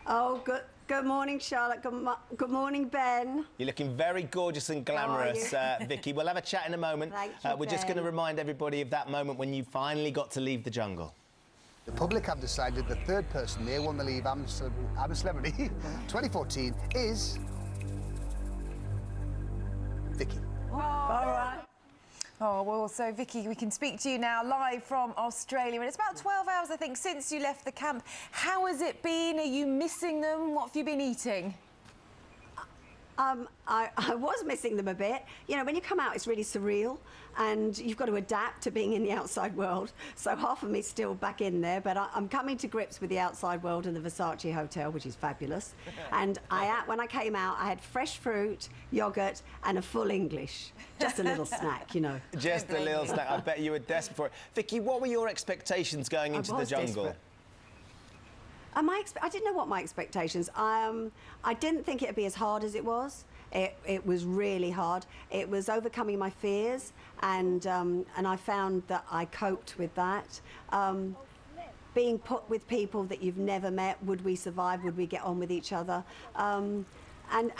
Oh, good morning, Charlotte. Good morning, Ben. You're looking very gorgeous and glamorous, Vicki. We'll have a chat in a moment. Thank you, we're just going to remind everybody of that moment when you finally got to leave the jungle. The public have decided the third person they want to leave I'm a Celebrity 2014 is Vicki. All right. Oh, well, so, Vicki, we can speak to you now live from Australia. And it's about 12 hours, I think, since you left the camp. How has it been? Are you missing them? What have you been eating? I was missing them a bit. You know, when you come out, it's really surreal, and you've got to adapt to being in the outside world. So half of me's still back in there, but I'm coming to grips with the outside world and the Versace Hotel, which is fabulous. And when I came out, I had fresh fruit, yoghurt, and a full English. Just a little snack, you know. Just a little snack. I bet you were desperate for it. Vicki, what were your expectations going into the jungle? Desperate. I didn't know what my expectations. I didn't think it'd be as hard as it was. It was really hard. It was overcoming my fears, and I found that I coped with that. Being put with people that you've never met, would we survive? Would we get on with each other? And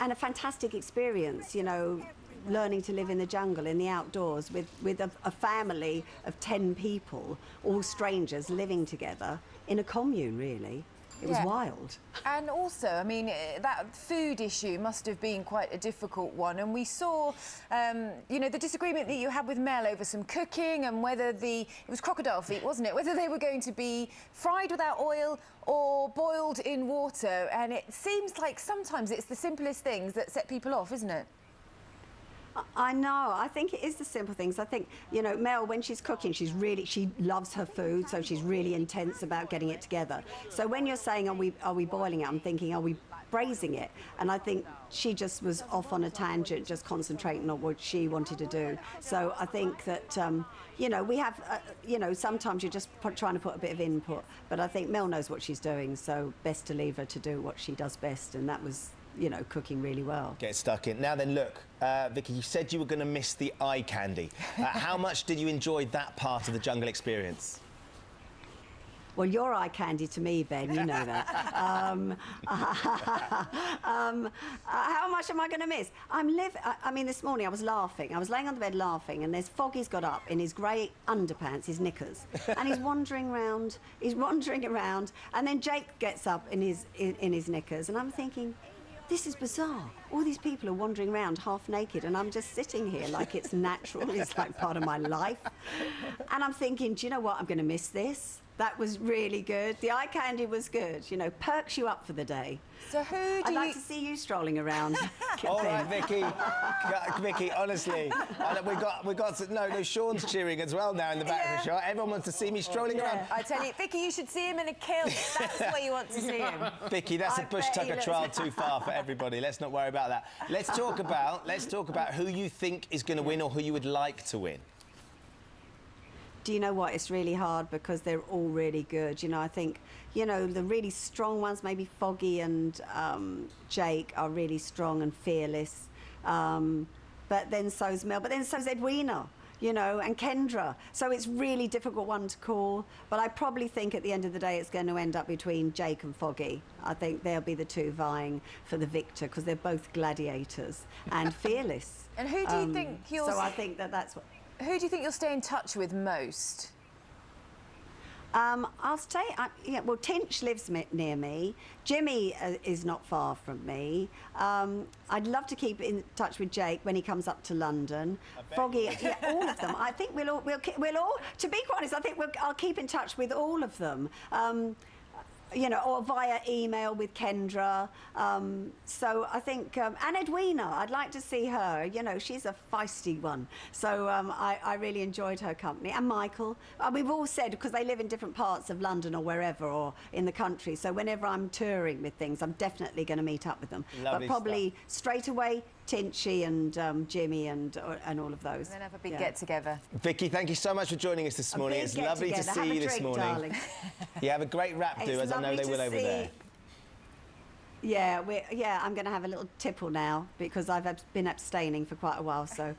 a fantastic experience, you know, learning to live in the jungle, in the outdoors, with a family of 10 people, all strangers living together in a commune, really. It was wild. And also, I mean, that food issue must have been quite a difficult one. And we saw, you know, the disagreement that you had with Mel over some cooking and whether it was crocodile feet, wasn't it? Whether they were going to be fried without oil or boiled in water. And it seems like sometimes it's the simplest things that set people off, isn't it? I know. I think it is the simple things. I think, you know, Mel, when she's cooking, she loves her food, so she's really intense about getting it together. So when you're saying, are we boiling it, I'm thinking, are we braising it? And I think she just was off on a tangent, just concentrating on what she wanted to do. So I think that, you know, we have, you know, sometimes you're just trying to put a bit of input, but I think Mel knows what she's doing, so best to leave her to do what she does best, and that was, you know, cooking really well. Get stuck in. Now then, look, Vicki, you said you were going to miss the eye candy. How much did you enjoy that part of the jungle experience? Well, you're eye candy to me, Ben, you know that. How much am I going to miss? I mean, this morning I was laughing. I was laying on the bed laughing, and there's Foggy's got up in his grey underpants, his knickers, and he's wandering around, and then Jake gets up in his knickers, and I'm thinking, this is bizarre. All these people are wandering around half naked, and I'm just sitting here like it's natural. It's like part of my life. And I'm thinking, do you know what? I'm going to miss this. That was really good. The eye candy was good. You know, perks you up for the day. So I'd like to see you strolling around. All right, Vicki. Vicki, honestly, we got no. Sean's cheering as well now in the back of the shot. Everyone wants to see me strolling around. I tell you, Vicki, you should see him in a kilt. That's where you want to see him. Vicki, that's a bush tucker trial too far for everybody. Let's not worry about that. Let's talk about who you think is going to win or who you would like to win. Do you know what? It's really hard because they're all really good. You know, I think, you know, the really strong ones, maybe Foggy and Jake, are really strong and fearless. But then so's Mel. But then so's Edwina, you know, and Kendra. So it's really difficult one to call. But I probably think at the end of the day it's going to end up between Jake and Foggy. I think they'll be the two vying for the victor because they're both gladiators and fearless. And who do you think you'll... So I think that's what... Who do you think you'll stay in touch with most? I'll stay... yeah, well, Tinch lives near me. Jimmy is not far from me. I'd love to keep in touch with Jake when he comes up to London. Foggy, yeah, all of them. I think we'll all... To be quite honest, I think I'll keep in touch with all of them. You know, or via email with Kendra. So I think, and Edwina, I'd like to see her. You know, she's a feisty one. So I really enjoyed her company. And Michael, we've all said, because they live in different parts of London or wherever, or in the country. So whenever I'm touring with things, I'm definitely going to meet up with them. Lovely but probably stuff. Straight away, Tinchy and Jimmy and all of those. Then have a big get-together. Vicki, thank you so much for joining us this morning. It's lovely to see you this morning. Darling. You have a great rap do, as I know they will over there. Yeah, I'm going to have a little tipple now because I've been abstaining for quite a while. So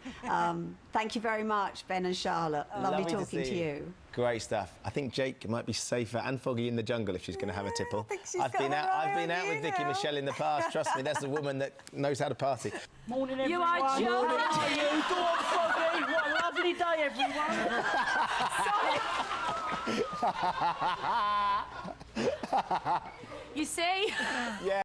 thank you very much, Ben and Charlotte. Lovely talking to you. Great stuff. I think Jake might be safer and Foggy in the jungle if she's going to have a tipple. I think she's I've got been her out. eye I've been on out you with Vicki now. Michelle in the past. Trust me, that's a woman that knows how to party. Morning, everyone. You are joking. How are you? Go on, Foggy. What a lovely day, everyone. You see? Yeah.